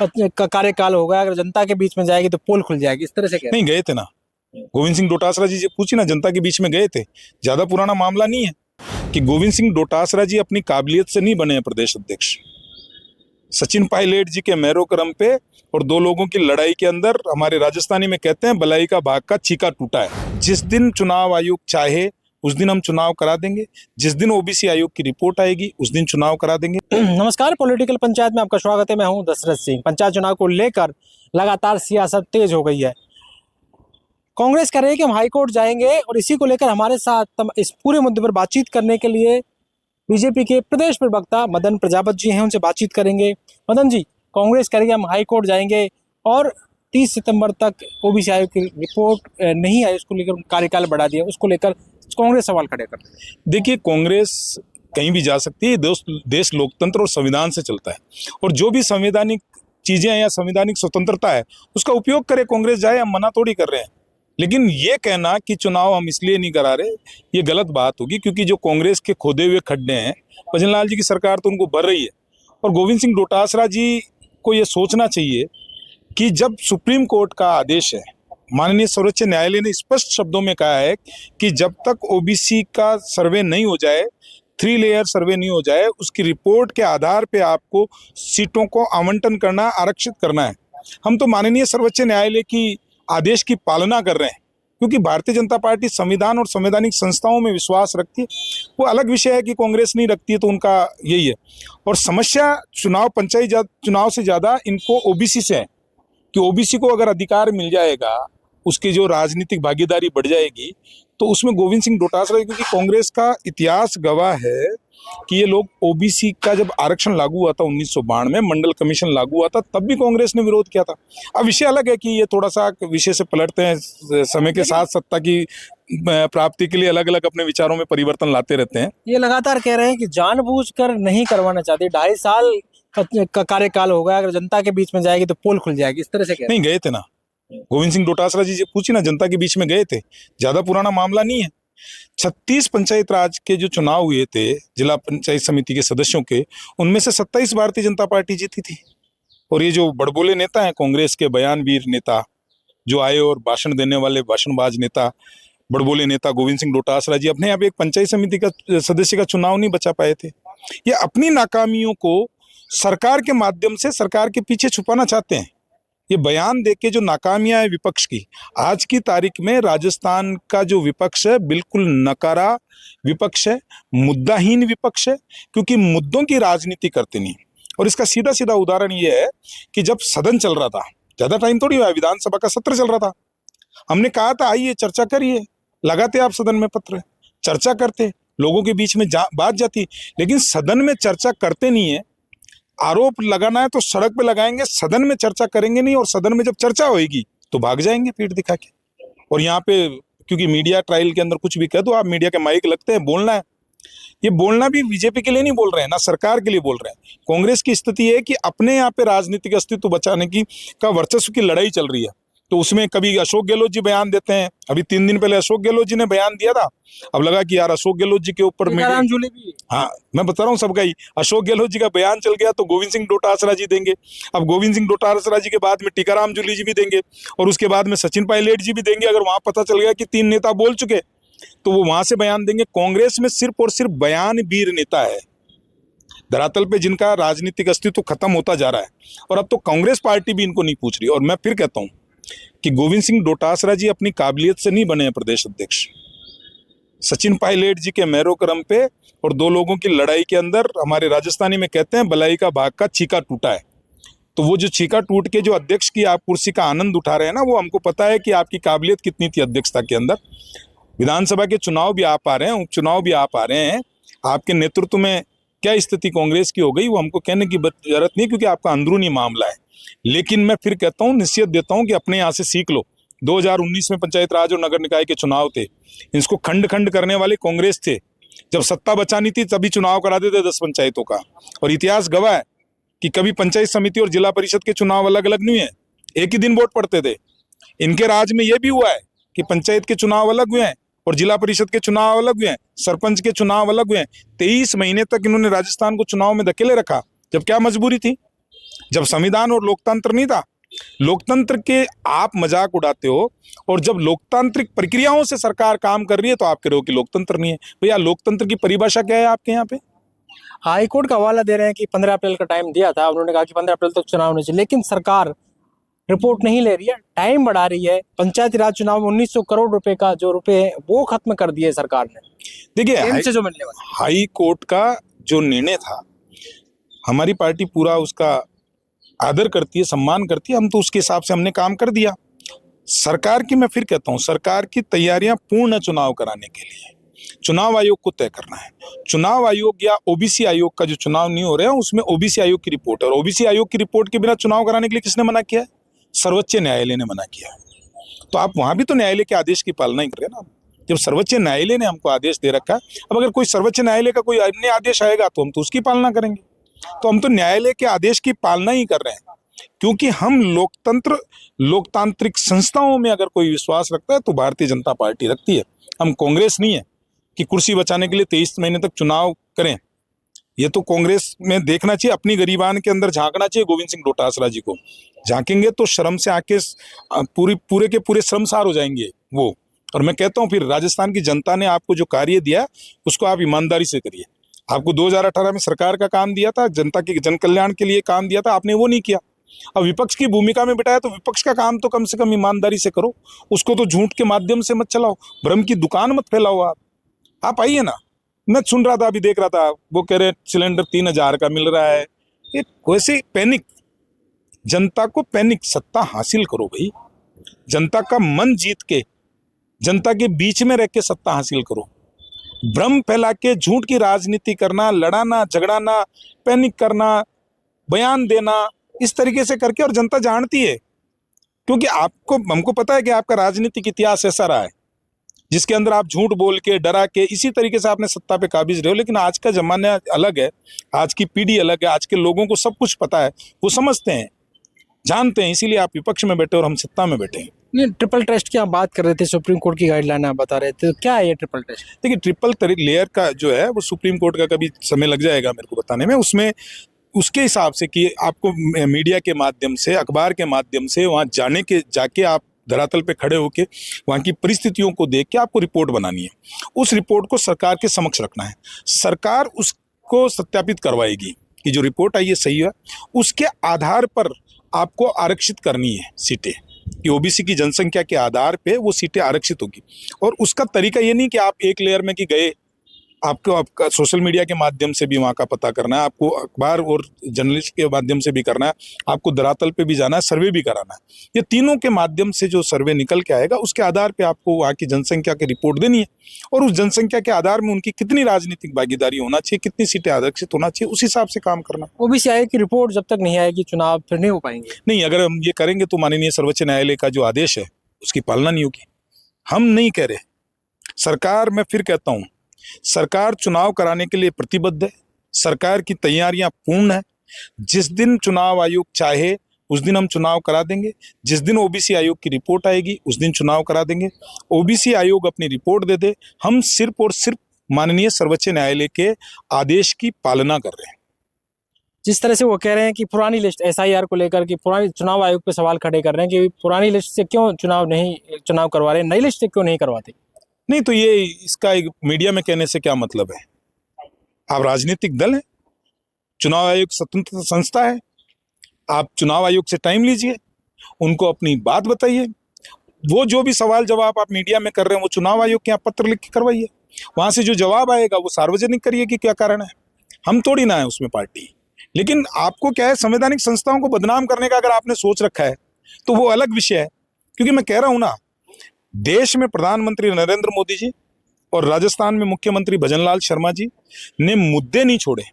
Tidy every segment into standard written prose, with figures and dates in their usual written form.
का कार्यकाल होगा, अगर जनता के बीच में जाएगी तो पोल खुल जाएगी, इस तरह से नहीं गए थे ना, गोविंद सिंह डोटासरा जी से पूछी ना, जनता के बीच में गए थे। ज्यादा पुराना मामला नहीं है कि गोविंद सिंह डोटासरा जी अपनी काबिलियत से नहीं बने हैं प्रदेश अध्यक्ष। सचिन पायलट जी के मैरो क्रम पे और दो लोगों की लड़ाई के अंदर हमारे राजस्थानी में कहते हैं बलाई का भाग का चीका टूटा है। जिस दिन चुनाव आयोग चाहे उस दिन हम चुनाव करा देंगे, जिस दिन ओबीसी आयोग की रिपोर्ट आएगी उस दिन चुनाव करा देंगे। नमस्कार, पॉलिटिकल पंचायत में आपका स्वागत है। मैं हूं दशरथ सिंह। पंचायत चुनाव को लेकर लगातार सियासत तेज हो गई है। कांग्रेस कह रही है कि हम हाईकोर्ट जाएंगे और इसी को लेकर हमारे साथ इस पूरे मुद्दे पर बातचीत करने के लिए बीजेपी के प्रदेश प्रवक्ता मदन प्रजापत जी हैं, उनसे बातचीत करेंगे। मदन जी, कांग्रेस कह रही है हम हाईकोर्ट जाएंगे और 30 सितंबर तक ओबीसी आयोग की रिपोर्ट नहीं आई, उसको लेकर कार्यकाल बढ़ा दिया, उसको लेकर कांग्रेस सवाल खड़े कर रही है। देखिए, कांग्रेस कहीं भी जा सकती है। देश लोकतंत्र और संविधान से चलता है और जो भी संवैधानिक चीजें हैं या संवैधानिक स्वतंत्रता है उसका उपयोग करे। कांग्रेस जाए, हम मना थोड़ी कर रहे हैं, लेकिन ये कहना कि चुनाव हम इसलिए नहीं करा रहे, ये गलत बात होगी। क्योंकि जो कांग्रेस के खोदे हुए खड्डे हैं, भजन लाल जी की सरकार तो उनको भर रही है और गोविंद सिंह डोटासरा जी को ये सोचना चाहिए कि जब सुप्रीम कोर्ट का आदेश है, माननीय सर्वोच्च न्यायालय ने स्पष्ट शब्दों में कहा है कि जब तक ओबीसी का सर्वे नहीं हो जाए, 3 लेयर सर्वे नहीं हो जाए, उसकी रिपोर्ट के आधार पे आपको सीटों को आवंटन करना, आरक्षित करना है। हम तो माननीय सर्वोच्च न्यायालय की आदेश की पालना कर रहे हैं क्योंकि भारतीय जनता पार्टी संविधान और संवैधानिक संस्थाओं में विश्वास रखती है। वो अलग विषय है कि कांग्रेस नहीं रखती है, तो उनका यही है। और समस्या चुनाव पंचायत चुनाव से ज्यादा इनको ओबीसी से है कि ओबीसी को अगर अधिकार मिल जाएगा, उसकी जो राजनीतिक भागीदारी बढ़ जाएगी, तो उसमें गोविंद सिंह डोटासरा, क्योंकि कांग्रेस का इतिहास गवाह है कि ये लोग ओबीसी का जब आरक्षण लागू हुआ था 1992 में, मंडल कमीशन लागू हुआ था, तब भी कांग्रेस ने विरोध किया था। अब विषय अलग है कि ये थोड़ा सा विषय से पलटते हैं, समय के साथ सत्ता की प्राप्ति के लिए अलग अलग अपने विचारों में परिवर्तन लाते रहते हैं। ये लगातार कह रहे हैं कि जानबूझकर नहीं करवाना चाहते, 2.5 साल का कार्यकाल होगा, अगर जनता के बीच में जाएगी तो पोल खुल जाएगी, इस तरह से नहीं गए थे ना, गोविंद सिंह डोटासरा जी से पूछी ना, जनता के बीच में गए थे। ज्यादा पुराना मामला नहीं है। 36 पंचायत राज के जो चुनाव हुए थे जिला पंचायत समिति के सदस्यों के, उनमें से 27 भारतीय जनता पार्टी जीती थी। और ये जो बड़बोले नेता हैं, कांग्रेस के बयानवीर नेता जो आए और भाषण देने वाले भाषणबाज नेता, बड़बोले नेता गोविंद सिंह डोटासरा जी अपने यहाँ पे एक पंचायत समिति का सदस्य का चुनाव नहीं बचा पाए थे। ये अपनी नाकामियों को सरकार के माध्यम से सरकार के पीछे छुपाना चाहते हैं। ये बयान देके जो नाकामियां है विपक्ष की, आज की तारीख में राजस्थान का जो विपक्ष है बिल्कुल नकारा विपक्ष है, मुद्दाहीन विपक्ष है, क्योंकि मुद्दों की राजनीति करते नहीं। और इसका सीधा सीधा उदाहरण ये है कि जब सदन चल रहा था, ज्यादा टाइम थोड़ी हुआ, विधानसभा का सत्र चल रहा था, हमने कहा था आइए चर्चा करिए, लगाते आप सदन में पत्र, चर्चा करते, लोगों के बीच में बात जाती, लेकिन सदन में चर्चा करते नहीं है। आरोप लगाना है तो सड़क पे लगाएंगे, सदन में चर्चा करेंगे नहीं, और सदन में जब चर्चा होगी तो भाग जाएंगे पीठ दिखा के। और यहाँ पे क्योंकि मीडिया ट्रायल के अंदर कुछ भी कह दो, आप मीडिया के माइक लगते हैं, बोलना है। ये बोलना भी बीजेपी के लिए नहीं बोल रहे हैं, ना सरकार के लिए बोल रहे हैं। कांग्रेस की स्थिति है कि अपने यहाँ पे राजनीतिक अस्तित्व बचाने की का वर्चस्व की लड़ाई चल रही है। तो उसमें कभी अशोक गहलोत जी बयान देते हैं, अभी 3 दिन पहले अशोक गहलोत जी ने बयान दिया था। अब लगा कि यार अशोक गहलोत जी के ऊपर हाँ, मैं बता रहा हूँ सबका ही, अशोक गहलोत जी का बयान चल गया तो गोविंद सिंह डोटासरा जी देंगे। अब गोविंद सिंह डोटासरा जी के बाद में टीकाराम जूली जी भी देंगे और उसके बाद में सचिन पायलट जी भी देंगे। अगर वहां पता चल गया कि 3 नेता बोल चुके तो वो वहां से बयान देंगे। कांग्रेस में सिर्फ और सिर्फ बयानवीर नेता है, धरातल पे जिनका राजनीतिक अस्तित्व खत्म होता जा रहा है। और अब तो कांग्रेस पार्टी भी इनको नहीं पूछ रही। और मैं फिर कहता हूं कि गोविंद सिंह डोटासरा जी अपनी काबिलियत से नहीं बने हैं प्रदेश अध्यक्ष। सचिन पायलट जी के मैरो क्रम पे और 2 लोगों की लड़ाई के अंदर हमारे राजस्थानी में कहते हैं बलाई का भाग का चीका टूटा है। तो वो जो चीका टूट के जो अध्यक्ष की आप कुर्सी का आनंद उठा रहे हैं ना, वो हमको पता है कि आपकी काबिलियत कितनी थी अध्यक्षता के अंदर। विधानसभा के चुनाव भी आप आ रहे हैं, उपचुनाव भी आप आ रहे हैं, आपके नेतृत्व में क्या स्थिति कांग्रेस की हो गई वो हमको कहने की जरूरत नहीं, क्योंकि आपका अंदरूनी मामला है। लेकिन मैं फिर कहता हूँ, निश्चित देता हूँ कि अपने यहाँ से सीख लो। 2019 में पंचायत राज और नगर निकाय के चुनाव थे, इसको खंड खंड करने वाले कांग्रेस थे। जब सत्ता बचानी थी तभी चुनाव कराते थे 10 पंचायतों का। और इतिहास गवाह है कि कभी पंचायत समिति और जिला परिषद के चुनाव अलग अलग नहीं है, एक ही दिन वोट पड़ते थे। इनके राज में यह भी हुआ है कि पंचायत के चुनाव अलग हुए हैं और जिला परिषद के चुनाव अलग हुए हैं, सरपंच के चुनाव अलग हुए हैं। 23 महीने तक इन्होंने राजस्थान को चुनाव में धकेले रखा। जब क्या मजबूरी थी? जब संविधान और लोकतंत्र नहीं था, लोकतंत्र के आप मजाक उड़ाते हो, और जब लोकतांत्रिक प्रक्रियाओं से सरकार काम कर रही है तो आप कह रहे हो कि लोकतंत्र नहीं है। भैया लोकतंत्र की परिभाषा क्या है आपके यहाँ पे? हाई कोर्ट का हवाला दे रहे हैं कि 15 अप्रैल का टाइम दिया था, उन्होंने कहा कि 15 अप्रैल तक चुनाव होने चाहिए, लेकिन सरकार रिपोर्ट नहीं ले रही है, टाइम बढ़ा रही है। पंचायती राज चुनाव में 1900 करोड़ रुपए का जो रुपए है वो खत्म कर दिए सरकार ने, देखिए से जो मिलने वाला। हाई कोर्ट का जो निर्णय था, हमारी पार्टी पूरा उसका आदर करती है, सम्मान करती है, हम तो उसके हिसाब से हमने काम कर दिया। सरकार की, मैं फिर कहता हूं, सरकार की तैयारियां पूर्ण चुनाव कराने के लिए चुनाव आयोग को तय करना है। चुनाव आयोग या ओबीसी आयोग का जो चुनाव नहीं हो रहा है उसमें ओबीसी आयोग की रिपोर्ट है, और ओबीसी आयोग की रिपोर्ट के बिना चुनाव कराने के लिए किसने मना किया है? सर्वोच्च न्यायालय ने मना किया है। तो आप वहां भी तो न्यायालय के आदेश की पालना ही कर रहे हैं ना। जब सर्वोच्च न्यायालय ने हमको आदेश दे रखा है, अब अगर कोई सर्वोच्च न्यायालय का कोई अन्य आदेश आएगा तो हम तो उसकी पालना करेंगे। तो हम तो न्यायालय के आदेश की पालना ही कर रहे हैं, क्योंकि हम लोकतांत्रिक संस्थाओं में अगर कोई विश्वास रखता है तो भारतीय जनता पार्टी रखती है। हम कांग्रेस नहीं है कि कुर्सी बचाने के लिए 23 महीने तक चुनाव करें। ये तो कांग्रेस में देखना चाहिए, अपनी गरीबान के अंदर झांकना चाहिए। गोविंद सिंह डोटासरा जी को झांकेंगे तो शर्म से आंखें पूरे के पूरे शर्मसार हो जाएंगे वो। और मैं कहता हूं फिर राजस्थान की जनता ने आपको जो कार्य दिया उसको आप ईमानदारी से करिए। आपको 2018 में सरकार का काम दिया था, जनता के जन कल्याण के लिए काम दिया था, आपने वो नहीं किया। अब विपक्ष की भूमिका में बिठाया तो विपक्ष का काम तो कम से कम ईमानदारी से करो, उसको तो झूठ के माध्यम से मत चलाओ, भ्रम की दुकान मत फैलाओ। आप आइए ना, मैं सुन रहा था, अभी देख रहा था, वो कह रहे सिलेंडर 3000 का मिल रहा है। ये वैसे पैनिक, जनता को पैनिक, सत्ता हासिल करो भाई, जनता का मन जीत के, जनता के बीच में रह के सत्ता हासिल करो। भ्रम फैला के झूठ की राजनीति करना, लड़ाना, झगड़ाना, पैनिक करना, बयान देना, इस तरीके से करके, और जनता जानती है, क्योंकि हमको पता है कि आपका राजनीतिक इतिहास ऐसा रहा है जिसके अंदर आप झूठ बोल के, डरा के, इसी तरीके से आपने सत्ता पे काबिज रहे हो। लेकिन आज का जमाना अलग है, आज की पीढ़ी अलग है, आज के लोगों को सब कुछ पता है, वो समझते हैं, जानते हैं, इसीलिए आप विपक्ष में बैठे और हम सत्ता में बैठे हैं। नहीं, ट्रिपल टेस्ट की आप बात कर रहे थे, सुप्रीम कोर्ट की गाइडलाइन आप बता रहे थे, तो क्या है ये ट्रिपल टेस्ट? देखिए ट्रिपल लेयर का जो है वो सुप्रीम कोर्ट का कभी समय लग जाएगा मेरे को बताने में, उसमें उसके हिसाब से कि आपको मीडिया के माध्यम से, अखबार के माध्यम से वहाँ जाके आप धरातल पे खड़े होके वहाँ की परिस्थितियों को देख के आपको रिपोर्ट बनानी है। उस रिपोर्ट को सरकार के समक्ष रखना है, सरकार उसको सत्यापित करवाएगी कि जो रिपोर्ट आई है सही है। उसके आधार पर आपको आरक्षित करनी है सीटें, कि ओबीसी की जनसंख्या के आधार पे वो सीटें आरक्षित होगी। और उसका तरीका ये नहीं कि आप एक लेयर में कि गए, आपको आपका सोशल मीडिया के माध्यम से भी वहाँ का पता करना है, आपको अखबार और जर्नलिस्ट के माध्यम से भी करना है, आपको धरातल पे भी जाना है, सर्वे भी कराना है। ये तीनों के माध्यम से जो सर्वे निकल के आएगा उसके आधार पे आपको वहाँ की जनसंख्या की रिपोर्ट देनी है, और उस जनसंख्या के आधार में उनकी कितनी राजनीतिक भागीदारी होना चाहिए, कितनी सीटें आरक्षित होना चाहिए, उस हिसाब से काम करना। ओबीसी आयोग की रिपोर्ट जब तक नहीं आएगी चुनाव फिर नहीं हो पाएंगे? नहीं, अगर हम ये करेंगे तो माननीय सर्वोच्च न्यायालय का जो आदेश है उसकी पालना नहीं होगी। हम नहीं कह रहे, सरकार, मैं फिर कहता हूँ, सरकार चुनाव कराने के लिए प्रतिबद्ध है, सरकार की तैयारियां पूर्ण है। जिस दिन चुनाव आयोग चाहे उस दिन हम चुनाव करा देंगे, जिस दिन ओबीसी आयोग की रिपोर्ट आएगी उस दिन चुनाव करा देंगे। ओबीसी आयोग अपनी रिपोर्ट दे दे, हम सिर्फ और सिर्फ माननीय सर्वोच्च न्यायालय के आदेश की पालना कर रहे हैं। जिस तरह से वो कह रहे हैं कि पुरानी लिस्ट एसआईआर को लेकर कि पुरानी चुनाव आयोग पे सवाल खड़े कर रहे हैं कि पुरानी लिस्ट से क्यों चुनाव करवा रहे हैं, नई लिस्ट से क्यों नहीं करवाते? नहीं, तो ये इसका एक मीडिया में कहने से क्या मतलब है? आप राजनीतिक दल हैं, चुनाव आयोग स्वतंत्र संस्था है, आप चुनाव आयोग से टाइम लीजिए, उनको अपनी बात बताइए, वो जो भी सवाल जवाब आप मीडिया में कर रहे हैं वो चुनाव आयोग के यहाँ पत्र लिख के करवाइए, वहां से जो जवाब आएगा वो सार्वजनिक करिए कि क्या कारण है। हम थोड़ी ना है उसमें पार्टी। लेकिन आपको क्या है, संवैधानिक संस्थाओं को बदनाम करने का अगर आपने सोच रखा है तो वो अलग विषय है। क्योंकि मैं कह रहा हूं ना, देश में प्रधानमंत्री नरेंद्र मोदी जी और राजस्थान में मुख्यमंत्री भजनलाल शर्मा जी ने मुद्दे नहीं छोड़े,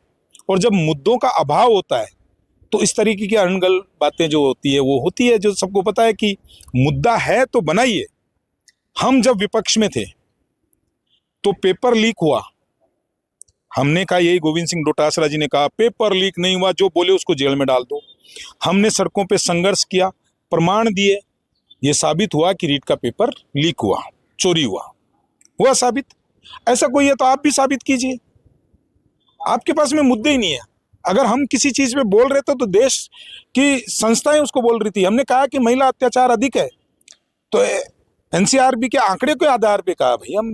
और जब मुद्दों का अभाव होता है तो इस तरीके की अनगल बातें जो होती है वो होती है, जो सबको पता है कि मुद्दा है तो बनाइए। हम जब विपक्ष में थे तो पेपर लीक हुआ, हमने कहा, यही गोविंद सिंह डोटासरा जी ने कहा, पेपर लीक नहीं हुआ, जो बोले उसको जेल में डाल दो। हमने सड़कों पे संघर्ष किया, प्रमाण दिए, ये साबित हुआ कि रीट का पेपर लीक हुआ, चोरी हुआ साबित। ऐसा कोई है तो आप भी साबित कीजिए। आपके पास में मुद्दे ही नहीं है, अगर हम किसी चीज पे बोल रहे थे तो देश की संस्थाएं उसको बोल रही थी। हमने कहा कि महिला अत्याचार अधिक है तो एनसीआरबी के आंकड़े के आधार पे कहा भाई हमने।